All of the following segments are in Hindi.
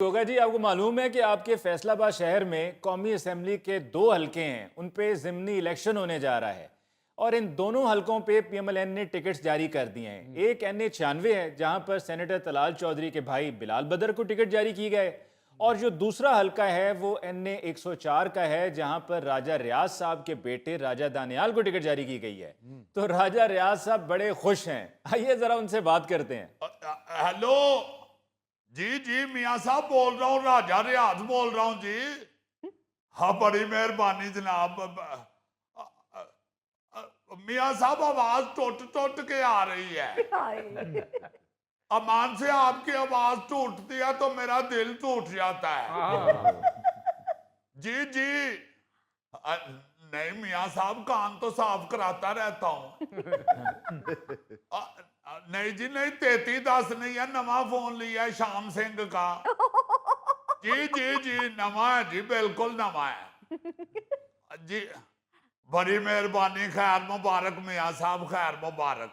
होगा जी, आपको मालूम है कि आपके फैसलाबाद शहर में कौमी असेंबली के 2 हलके हैं, उन पे ज़िमनी इलेक्शन होने जा रहा है और इन दोनों हलकों पे पीएमएलएन ने टिकट्स जारी कर दिए हैं। एक NA 96 है जहां पर सेनेटर तलाल चौधरी के भाई बिलाल बदर को टिकट जारी की गए और जो दूसरा हलका है वो NA 104 का है जहां पर राजा रियाज साहब के बेटे राजा दानियाल को टिकट जारी की गई है। तो राजा रियाज साहब बड़े खुश हैं, आइए जरा उनसे बात करते हैं। हेलो जी जी, मियाँ साहब बोल रहा हूँ, राजा रियाज बोल रहा हूँ जी। हाँ, बड़ी मेहरबानी जनाब। मियाँ साहब आवाज टूट टूट के आ रही है। अमान से आपकी आवाज टूटती है तो मेरा दिल टूट जाता है। जी जी। नहीं मियाँ साहब, कान तो साफ कराता रहता हूँ। नहीं जी नहीं, 3310 नहीं है, नवा फोन लिया है श्याम सिंह का। जी जी जी, नवा है जी, बिल्कुल नवा है जी। बड़ी मेहरबानी, खैर मुबारक मियाँ साहब, खैर मुबारक।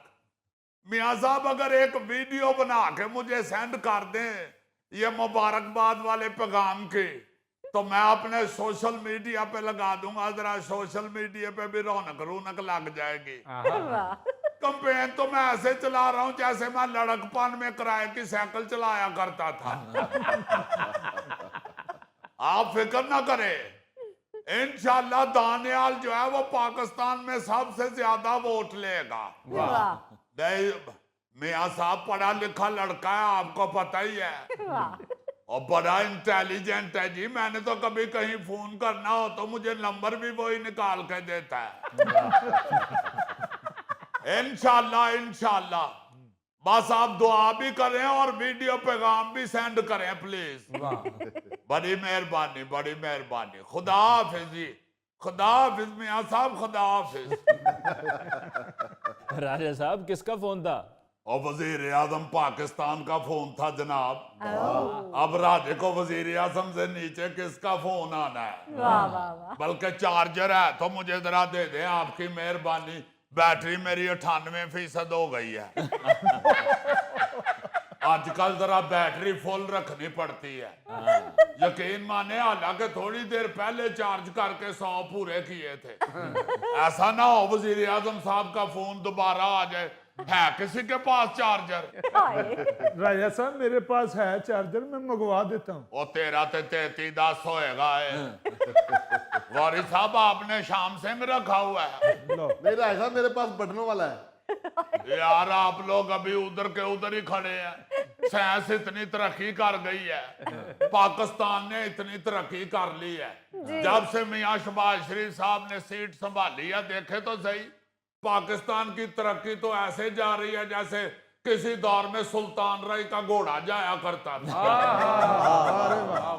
मियाँ साहब अगर एक वीडियो बना के मुझे सेंड कर दें ये मुबारकबाद वाले पैगाम के, तो मैं अपने सोशल मीडिया पे लगा दूंगा, जरा सोशल मीडिया पे भी रौनक रौनक लग जाएगी। कंपेन तो मैं ऐसे चला रहा हूं जैसे मैं लड़कपन में किराए की साइकिल चलाया करता था। आप फिक्र ना करें, इंशाल्लाह दानियाल जो है वो पाकिस्तान में सबसे ज्यादा वोट लेगा। नहीं, मियाँ साहब पढ़ा लिखा लड़का है, आपको पता ही है, और बड़ा इंटेलिजेंट है जी। मैंने तो कभी कहीं फोन करना हो तो मुझे नंबर भी वही निकाल के देता है। इंशाल्लाह इंशाल्लाह, बस आप दुआ भी करें और वीडियो पैगाम भी सेंड करें प्लीज। बड़ी मेहरबानी, बड़ी मेहरबानी। खुदा हाफिज जी, खुदा हाफिज मियाँ साहब, खुदा हाफिज। राजा साहब किसका फोन था? और वजीर आजम पाकिस्तान का फोन था जनाब। अब राजे को वजीर आजम से नीचे किसका फोन आना है? वाह वाह वाह। बल्कि चार्जर है तो मुझे जरा दे दें, आपकी मेहरबानी। बैटरी मेरी 98% हो गई है। आजकल जरा बैटरी फुल रखनी पड़ती है, यकीन माने, हालांकि थोड़ी देर पहले चार्ज करके 100 पूरे किए थे। ऐसा ना हो वजीर आजम साहब का फोन दोबारा आ जाए। है किसी के पास चार्जर? राजा साहब मेरे पास है चार्जर, मैं मंगवा देता हूँ। वो तेरा तो 3310 होएगा। वारी साहब आपने श्याम सिंह रखा हुआ है? नहीं राजा साहब, मेरे पास बटनों वाला है। यार आप लोग अभी उधर के उधर ही खड़े हैं। साइंस इतनी तरक्की कर गई है, पाकिस्तान ने इतनी तरक्की कर ली है। जब से मियाँ शहबाज शरीफ साहब ने सीट संभाली है, देखे तो सही, पाकिस्तान की तरक्की तो ऐसे जा रही है जैसे किसी दौर में सुल्तान राय का घोड़ा जाया करता था।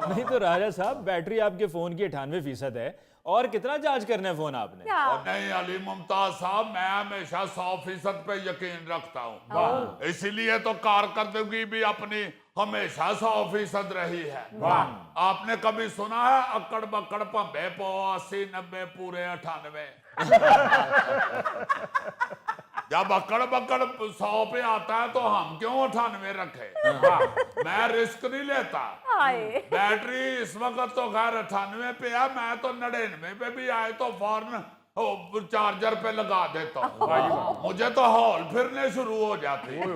नहीं तो राजा साहब, बैटरी आपके फोन की 98% है और कितना चार्ज करना है फोन आपने? और नहीं अली मुमताज साहब, मैं हमेशा 100% पे यकीन रखता हूँ, इसीलिए तो कारकर्दगी भी अपनी हमेशा 100% रही है। आपने कभी सुना है अक्कड़ बक्कड़ भंबे पो 80 90 पूरे 98? जब अक्कड़ बक्कड़ 100 पे आता है तो हम क्यों 98 रखे? मैं रिस्क नहीं लेता। बैटरी इस वक्त तो खैर 98 पे है, मैं तो 99 पे भी आए तो फौरन चार्जर पे लगा देता हूँ। मुझे तो हॉल फिरने शुरू हो जाते हैं।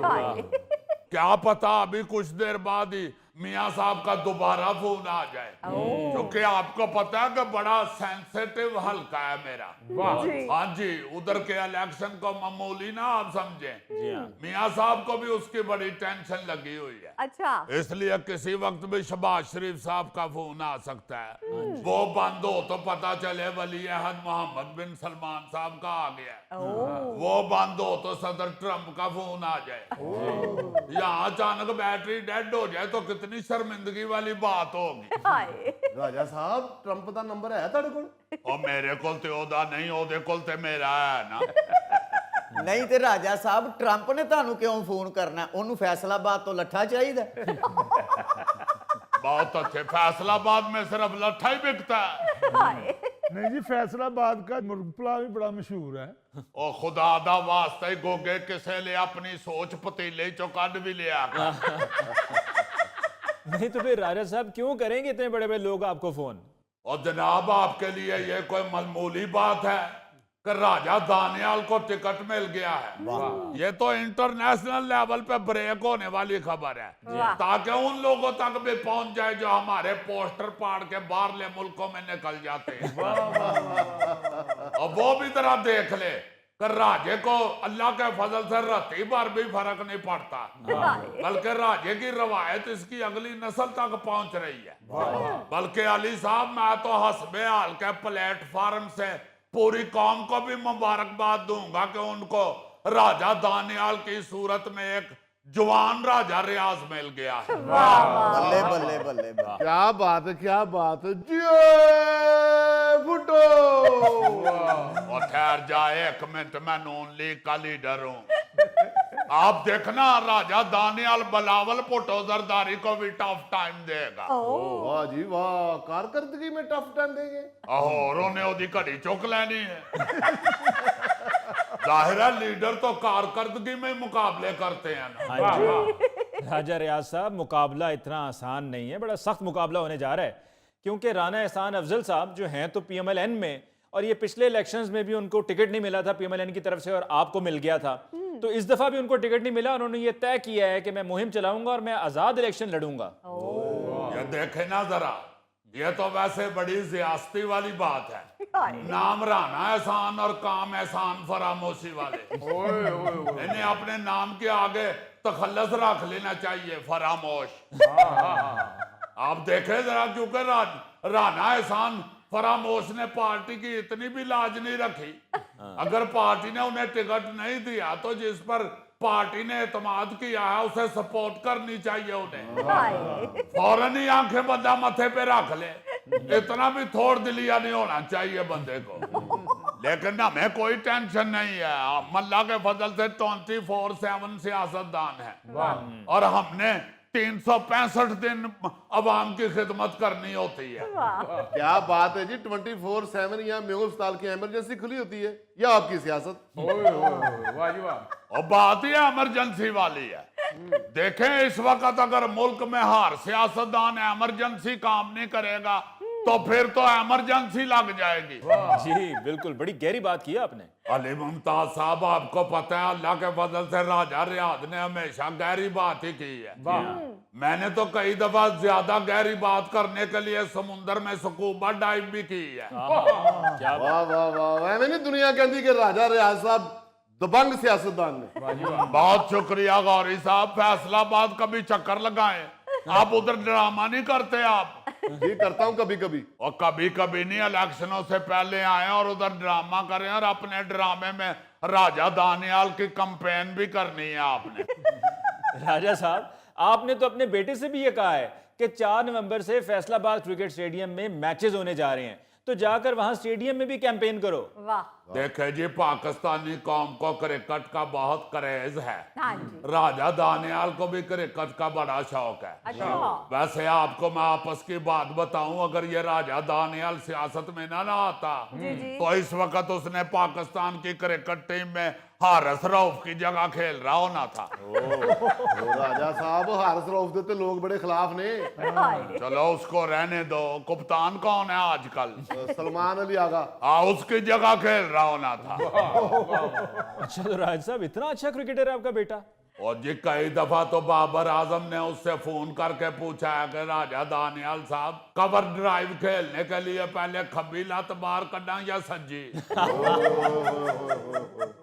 क्या पता अभी कुछ देर बाद ही मियाँ साहब का दोबारा फोन आ जाए, क्योंकि आपको पता है कि बड़ा सेंसिटिव हल्का है मेरा। हाँ जी, उधर के इलेक्शन को मामूली ना आप समझें, मियाँ साहब को भी उसकी बड़ी टेंशन लगी हुई है। अच्छा, इसलिए किसी वक्त भी शहबाज शरीफ साहब का फोन आ सकता है। वो बंद हो तो पता चले वली अहद मोहम्मद बिन सलमान साहब का आ गया, वो बंद हो तो सदर ट्रंप का फोन आ जाए, यहाँ अचानक बैटरी डेड हो जाए तो कितनी शर्मिंदगी वाली बात होगी। राजा साहब ट्रंप का नंबर है तेरे को? और मेरे को ते ओदा नहीं, ओदे कोल ते मेरा है ना। नहीं तो राजा साहब, ट्रंप ने ਤੁਹਾਨੂੰ क्यों फोन करना? ਉਹਨੂੰ फैसलाबाद तो लट्ठा चाहिए। बहुत अच्छे, फैसलाबाद में सिर्फ लट्ठा ही बिकता है। नहीं जी, फैसलाबाद का मुर्ग पुलाव भी बड़ा मशहूर है। ओ खुदा दा वास्ते गोगे किसे ले अपनी सोच पतीले चो कड भी लिया। नहीं तो फिर राजा साहब क्यों करेंगे इतने बड़े बड़े लोग आपको फोन? और जनाब आपके लिए ये कोई मामूली बात है कि राजा दानियाल को टिकट मिल गया है? ये तो इंटरनेशनल लेवल पे ब्रेक होने वाली खबर है, ताकि उन लोगों तक भी पहुंच जाए जो हमारे पोस्टर पाड़ के बाहरले मुल्कों में निकल जाते हैं। और वो भी तरह देख ले कि राजे को अल्लाह के फजल से रत्ती भर भी फर्क नहीं पड़ता, बल्कि राजे की रवायत इसकी अगली नस्ल तक पहुंच रही है। बल्कि अली साहब, मैं तो हस्बे हाल के प्लेटफार्म से पूरी कौम को भी मुबारकबाद दूंगा कि उनको राजा दानियाल की सूरत में एक जवान राजा रियाज मिल गया है। बल्ले बल्ले बल्ले बल्ले। क्या बात है, क्या बात है जी फुटो। और ठहर जाए एक मिनट, मैं नून लीग का लीडर हूं। आप देखना राजा दानियाल बिलावल भुट्टो जरदारी को भी टफ टाइम देगा। वाह जी वाह, कारकर्दगी में टफ टाइम देंगे। और उन्हें ओदी घड़ी चुक लेनी है। जाहिर है लीडर तो कारकर्दगी में मुकाबले करते हैं ना। हाँ जी। राजा रियाज साहब, मुकाबला इतना आसान नहीं है, बड़ा सख्त मुकाबला होने जा रहा है, क्योंकि राना एहसान अफजल साहब जो हैं तो PMLN में, और ये पिछले इलेक्शंस में भी उनको टिकट नहीं मिला था PMLN की तरफ से और आपको मिल गया था, तो इस दफा भी उनको टिकट नहीं मिला। उन्होंने ये तय किया है कि मैं मुहिम चलाऊंगा और मैं आजाद इलेक्शन लड़ूंगा। ये देखे ना जरा, ये तो वैसे बड़ी जियास्ती वाली बात है। नाम राना एहसान और काम एहसान फरामोशी वाले। इन्हें अपने नाम के आगे तखल्लुस रख लेना चाहिए, फरामोश। आप देखें जरा, क्योंकि राना एहसान फरामोश ने पार्टी की इतनी भी लाज नहीं रखी। अगर पार्टी ने उन्हें टिकट नहीं दिया तो जिस पर पार्टी ने एतमाद किया है उसे सपोर्ट करनी चाहिए उन्हें। फौरन ही आंखें बंदा मथे पे रख ले, इतना भी थोड़ दिलिया नहीं होना चाहिए बंदे को। लेकिन हमें कोई टेंशन नहीं है, अल्लाह के फजल से 24/7 सियासतदान है और हमने 365 दिन अवाम की खिदमत करनी होती है। क्या बात है जी, 24/7 यहाँ मेयो अस्पताल की इमरजेंसी खुली होती है, या आपकी सियासत? और बात ही इमरजेंसी वाली है। देखें, इस वक्त अगर मुल्क में हर सियासतदान इमरजेंसी काम नहीं करेगा तो फिर तो इमरजेंसी लग जाएगी। जी बिल्कुल, बड़ी गहरी बात की आपने। अली मुमताज साहब, आपको पता है अल्लाह के फजल से राजा रियाज ने हमेशा गहरी बात ही की है। मैंने तो कई दफा ज्यादा गहरी बात करने के लिए समुंदर में स्कूबा डाइव भी की है। क्या वाह वाह वाह, मैंने दुनिया कहती कि राजा रियाज साहब दबंग सियासतदान ने। बहुत शुक्रिया गौरी साहब, फैसलाबाद कभी चक्कर लगाएं। आप उधर ड्रामा नहीं करते आप? जी करता हूँ कभी कभी। और कभी कभी नहीं, इलेक्शनों से पहले आए और उधर ड्रामा करें, और अपने ड्रामे में राजा दानियाल की कैंपेन भी करनी है आपने। राजा साहब, आपने तो अपने बेटे से भी ये कहा है कि 4 नवंबर से फैसलाबाद क्रिकेट स्टेडियम में मैचेस होने जा रहे हैं, तो जाकर वहां स्टेडियम में भी कैंपेन करो। वाह। देखे जी, पाकिस्तानी कौम को क्रिकेट का बहुत क्रेज है। हाँ जी। राजा दानियाल को भी क्रिकेट का बड़ा शौक है। अच्छा। वैसे आपको मैं आपस की बात बताऊं, अगर ये राजा दानियाल सियासत में ना आता तो इस वक्त उसने पाकिस्तान की क्रिकेट टीम में हारिस रऊफ की जगह खेल रहा होना था। राजा साहब, हारिस रऊफ देते लोग बड़े खिलाफ ने। चलो उसको रहने दो, कप्तान कौन है आजकल? सलमान अली आगा। हाँ, उसकी जगह खेल रहा होना था। अच्छा, तो राज साहब इतना अच्छा क्रिकेटर है आपका बेटा? और जी कई दफा तो बाबर आजम ने उससे फोन करके पूछा है कि राजा दानियाल साहब, कवर ड्राइव खेलने के लिए पहले खब्बी लत बाहर कड्डा या सज्जी?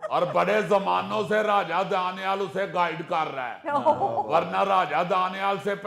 और बड़े जमानों से राजा दानियाल उसे गाइड कर रहा है, वरना राजा दानियाल से